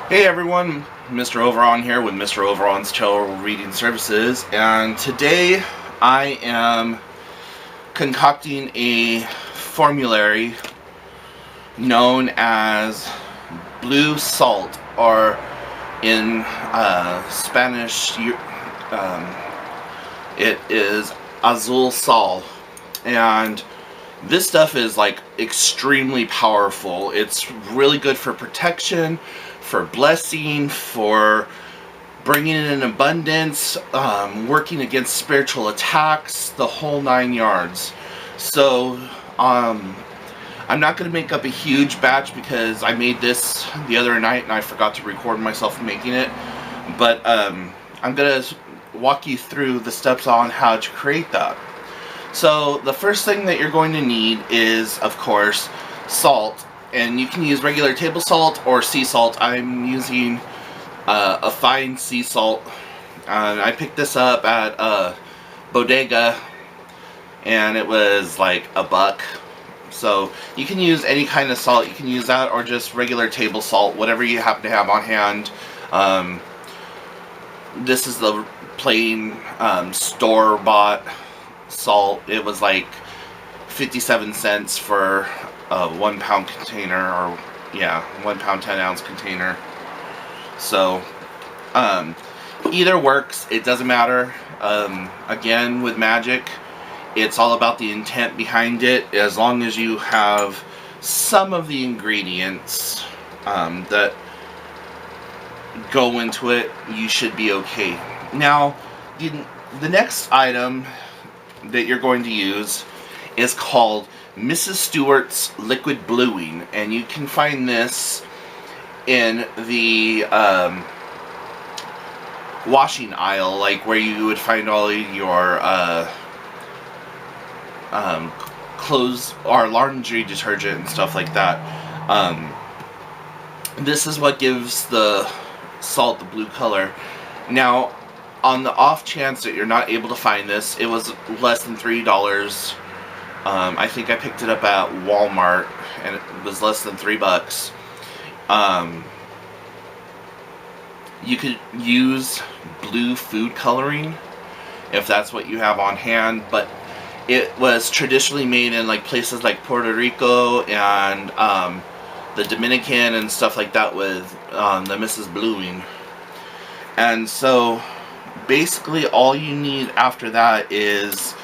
Hey everyone, Mr. Overon here with Mr. Overon's Tarot Reading Services, and today I am concocting a formulary known as blue salt, or in Spanish it is azul sal, and this stuff is like extremely powerful. It's really good for protection, for blessing, for bringing in abundance, working against spiritual attacks, the whole 9 yards. So, I'm not going to make up a huge batch because I made this the other night and I forgot to record myself making it. But I'm going to walk you through the steps on how to create that. So the first thing that you're going to need is, of course, salt. And you can use regular table salt or sea salt. I'm using a fine sea salt. I picked this up at Bodega, and it was like $1. So you can use any kind of salt. You can use that or just regular table salt, whatever you happen to have on hand. This is the plain store-bought salt. It was like 57 cents for a 1 pound container, or 1 pound 10 ounce container. So either works, it doesn't matter. Again, with magic, it's all about the intent behind it. As long as you have some of the ingredients that go into it, you should be okay. Now, the next item that you're going to use is called Mrs. Stewart's Liquid Bluing, and you can find this in the washing aisle, like where you would find all your clothes or laundry detergent and stuff like that. This is what gives the salt the blue color. Now, on the off chance that you're not able to find this, it was less than $3. I think I picked it up at Walmart, and it was less than $3. You could use blue food coloring if that's what you have on hand, but it was traditionally made in like places like Puerto Rico and the Dominican and stuff like that with the Mrs. Bluing. And so basically all you need after that is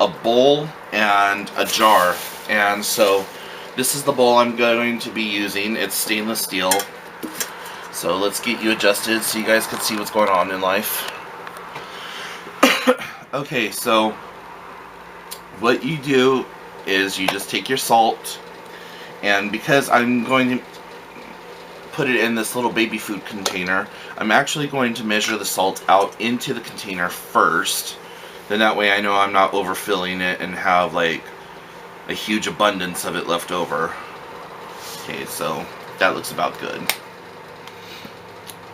a bowl and a jar. And so this is the bowl I'm going to be using. It's stainless steel. So let's get you adjusted so you guys can see what's going on in life. Okay, so what you do is you just take your salt, and because I'm going to put it in this little baby food container, I'm actually going to measure the salt out into the container first. Then that way I know I'm not overfilling it and have like a huge abundance of it left over. Okay, so that looks about good.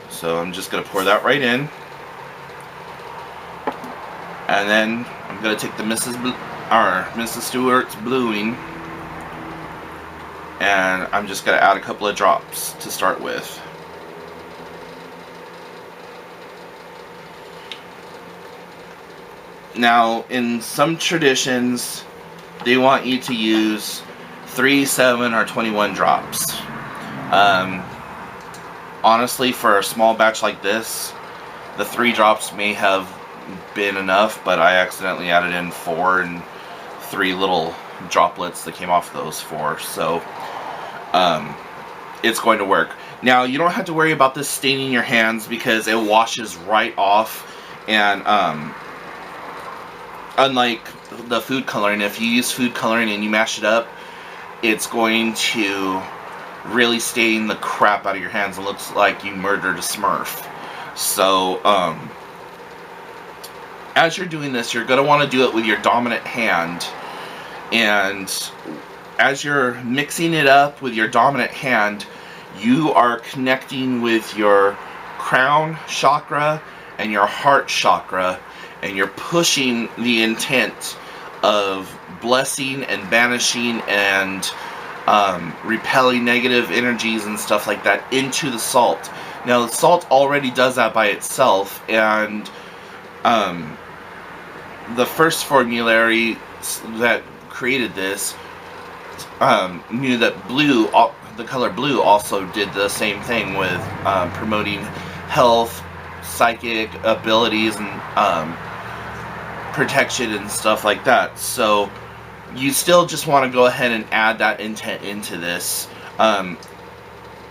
So I'm just going to pour that right in. And then I'm going to take the Mrs. Stewart's Bluing, and I'm just going to add a couple of drops to start with. Now, in some traditions, they want you to use 3, 7, or 21 drops. Honestly, for a small batch like this, the 3 drops may have been enough, but I accidentally added in 4 and 3 little droplets that came off those 4. So it's going to work. Now, you don't have to worry about this staining your hands because it washes right off. And unlike the food coloring, if you use food coloring and you mash it up, it's going to really stain the crap out of your hands. It looks like you murdered a Smurf. So as you're doing this, you're going to want to do it with your dominant hand. And as you're mixing it up with your dominant hand, you are connecting with your crown chakra and your heart chakra, and you're pushing the intent of blessing and banishing and repelling negative energies and stuff like that into the salt. Now, the salt already does that by itself, and the first formulary that created this knew that the color blue also did the same thing with promoting health, psychic abilities, and protection and stuff like that. So you still just want to go ahead and add that intent into this.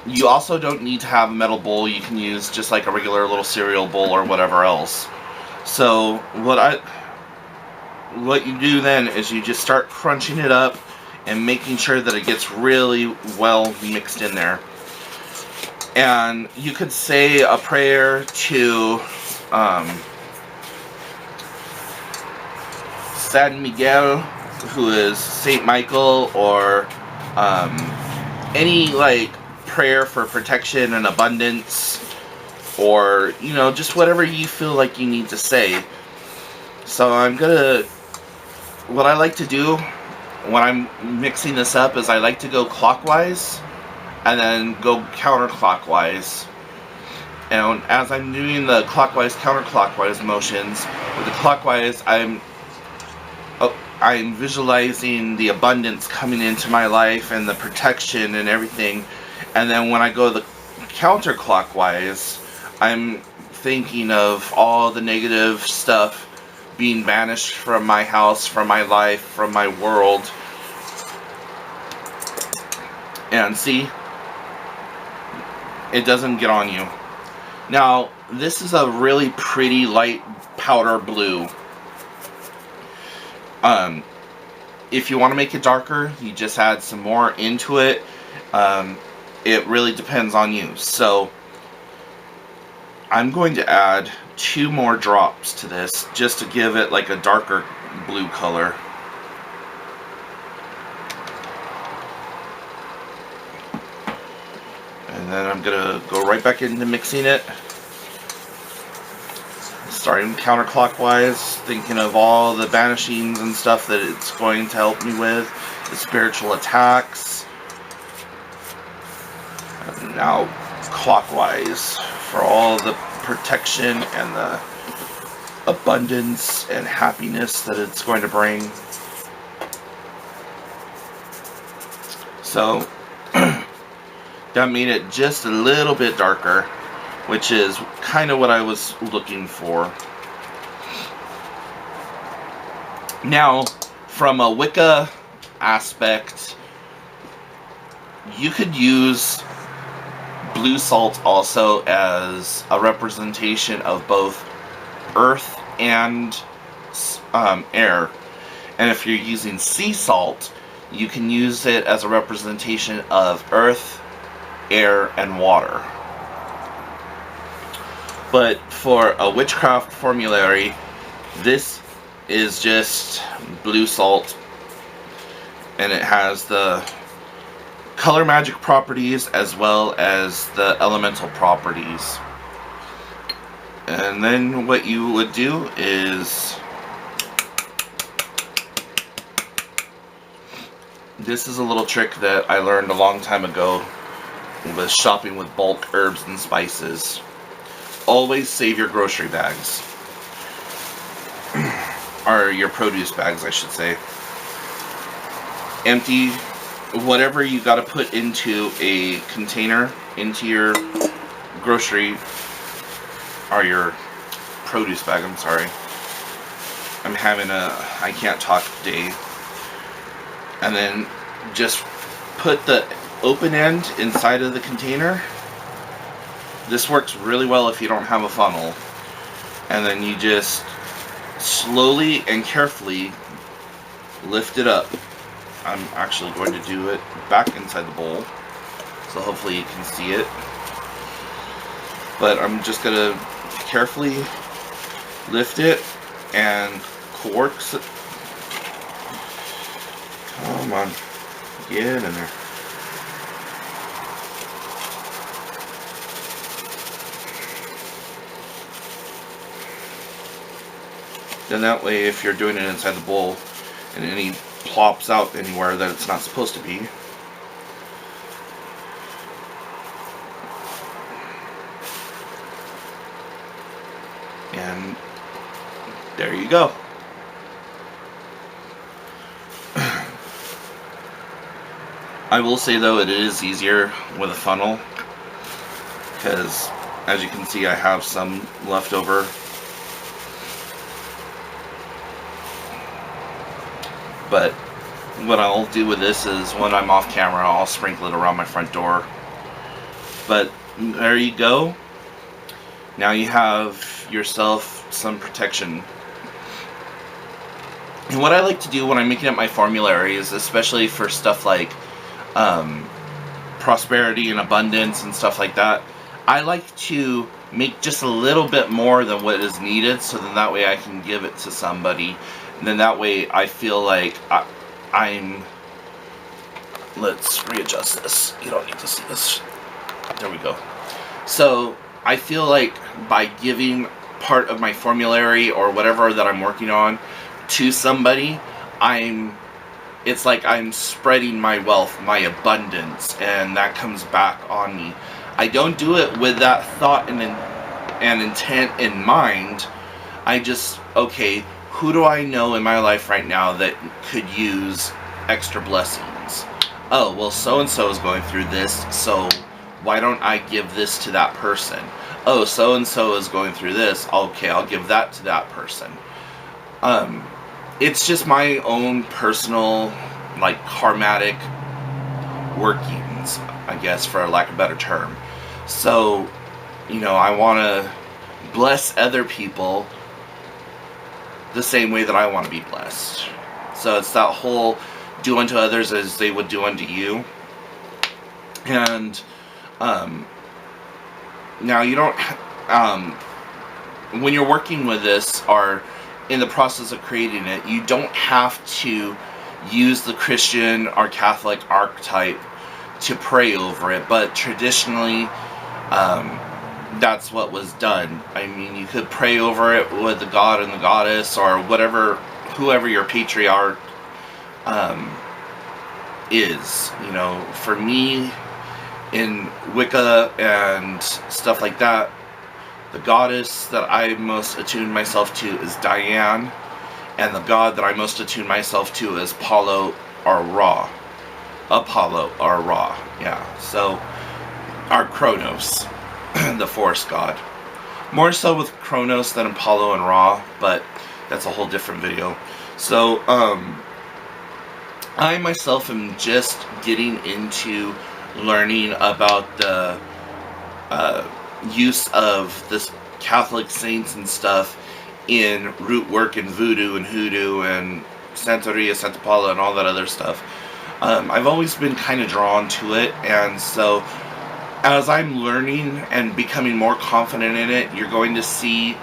You also don't need to have a metal bowl. You can use just like a regular little cereal bowl or whatever else. So what you do then is you just start crunching it up and making sure that it gets really well mixed in there. And you could say a prayer to San Miguel, who is Saint Michael, or any like prayer for protection and abundance, or just whatever you feel like you need to say. So what I like to do when I'm mixing this up is I like to go clockwise and then go counterclockwise. And as I'm doing the clockwise counterclockwise motions, with the clockwise I'm visualizing the abundance coming into my life and the protection and everything. And then when I go the counterclockwise, I'm thinking of all the negative stuff being banished from my house, from my life, from my world. And see, it doesn't get on you. Now, this is a really pretty light powder blue. If you want to make it darker, you just add some more into it. It really depends on you. So I'm going to add 2 more drops to this just to give it like a darker blue color. And then I'm gonna go right back into mixing it, starting counterclockwise, thinking of all the banishings and stuff that it's going to help me with, the spiritual attacks. And now clockwise for all the protection and the abundance and happiness that it's going to bring. So that made it just a little bit darker, which is kind of what I was looking for. Now, from a Wicca aspect, you could use blue salt also as a representation of both earth and air. And if you're using sea salt, you can use it as a representation of earth, air, and water. But for a witchcraft formulary, this is just blue salt, and it has the color magic properties as well as the elemental properties. And then what you would do is, this is a little trick that I learned a long time ago with shopping with bulk herbs and spices. Always save your grocery bags. Or your produce bags, I should say. Empty whatever you got to put into a container, into your grocery, or your produce bag, I'm sorry. I'm having I can't talk day. And then just put the open end inside of the container. This works really well if you don't have a funnel. And then you just slowly and carefully lift it up. I'm actually going to do it back inside the bowl, so hopefully you can see it. But I'm just going to carefully lift it and coax it. Come on, get in there. Then that way, if you're doing it inside the bowl and any plops out anywhere that it's not supposed to be, there you go. I will say though, it is easier with a funnel, because as you can see, I have some left over. But what I'll do with this is, when I'm off camera, I'll sprinkle it around my front door. But there you go. Now you have yourself some protection. And what I like to do when I'm making up my formularies, especially for stuff like prosperity and abundance and stuff like that, I like to make just a little bit more than what is needed, so then that way I can give it to somebody, and then that way I feel like I'm... Let's readjust this. You don't need to see this. There we go. So I feel like by giving part of my formulary or whatever that I'm working on to somebody, it's like I'm spreading my wealth, my abundance, and that comes back on me. I don't do it with that thought and intent in mind. I just, okay, who do I know in my life right now that could use extra blessings? Oh, well, so-and-so is going through this, so why don't I give this to that person? Oh, so-and-so is going through this, okay, I'll give that to that person. It's just my own personal, like, karmatic workings, I guess, for lack of a better term. So, you know, I want to bless other people the same way that I want to be blessed. So it's that whole do unto others as they would do unto you. And now you don't, when you're working with this or in the process of creating it, you don't have to use the Christian or Catholic archetype to pray over it, but traditionally that's what was done. I mean, you could pray over it with the god and the goddess, or whoever your patriarch is. You know, for me, in Wicca and stuff like that, the goddess that I most attune myself to is Diane, and the god that I most attune myself to is Apollo or Ra. Yeah. So, our Kronos, the Force god. More so with Kronos than Apollo and Ra, but that's a whole different video. So, I myself am just getting into learning about the use of this Catholic saints and stuff in root work and voodoo and hoodoo and Santeria, Santa Paula, and all that other stuff. I've always been kind of drawn to it, and so as I'm learning and becoming more confident in it, you're going to see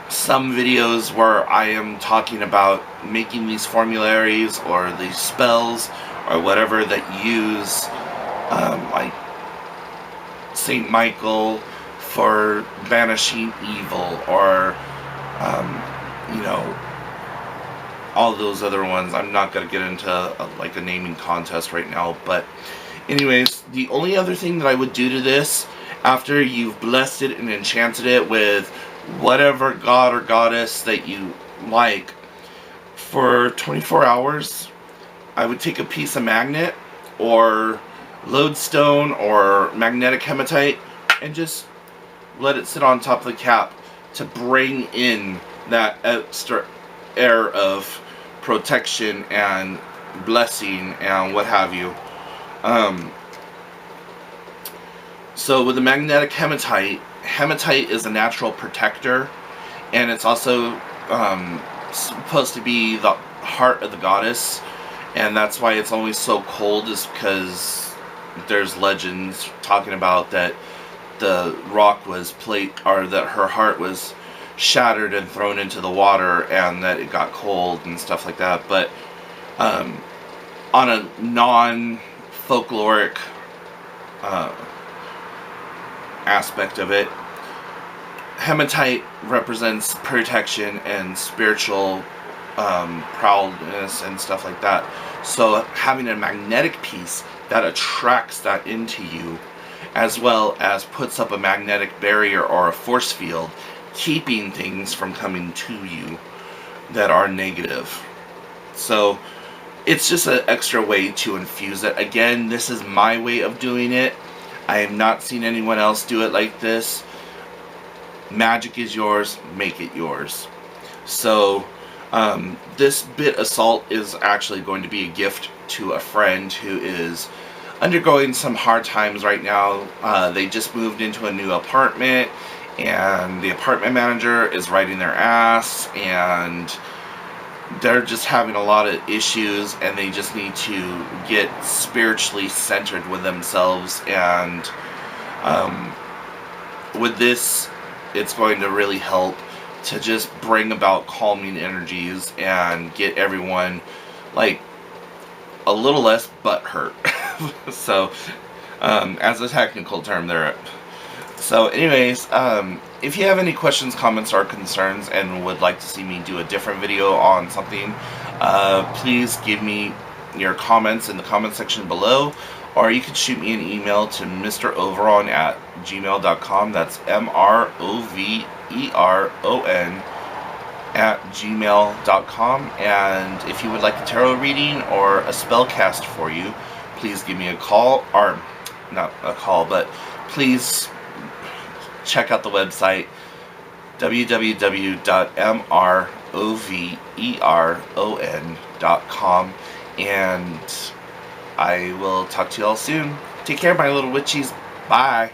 some videos where I am talking about making these formularies or these spells or whatever that use like Saint Michael for banishing evil, or you know, all those other ones. I'm not going to get into like a naming contest right now, but anyways, the only other thing that I would do to this, after you've blessed it and enchanted it with whatever god or goddess that you like, for 24 hours, I would take a piece of magnet or lodestone or magnetic hematite and just let it sit on top of the cap to bring in that extra air of protection and blessing and what have you. So with the magnetic hematite, hematite is a natural protector, and it's also supposed to be the heart of the goddess, and that's why it's always so cold, is because there's legends talking about that the rock was or that her heart was shattered and thrown into the water, and that it got cold and stuff like that. But on a non-folkloric aspect of it, hematite represents protection and spiritual proudness and stuff like that. So having a magnetic piece that attracts that into you, as well as puts up a magnetic barrier or a force field, keeping things from coming to you that are negative. So it's just an extra way to infuse it. Again, this is my way of doing it. I have not seen anyone else do it like this. Magic is yours, make it yours. So this bit of salt is actually going to be a gift to a friend who is undergoing some hard times right now. They just moved into a new apartment, and the apartment manager is riding their ass, and they're just having a lot of issues, and they just need to get spiritually centered with themselves. And with this, it's going to really help to just bring about calming energies and get everyone like a little less butthurt. So as a technical term there. So anyways, if you have any questions, comments, or concerns and would like to see me do a different video on something, please give me your comments in the comment section below, or you can shoot me an email to mroveron@gmail.com. That's MROVERON@gmail.com. And if you would like a tarot reading or a spell cast for you, please give me a call, or not a call, but please check out the website www.mroveron.com, and I will talk to you all soon. Take care, my little witchies. Bye.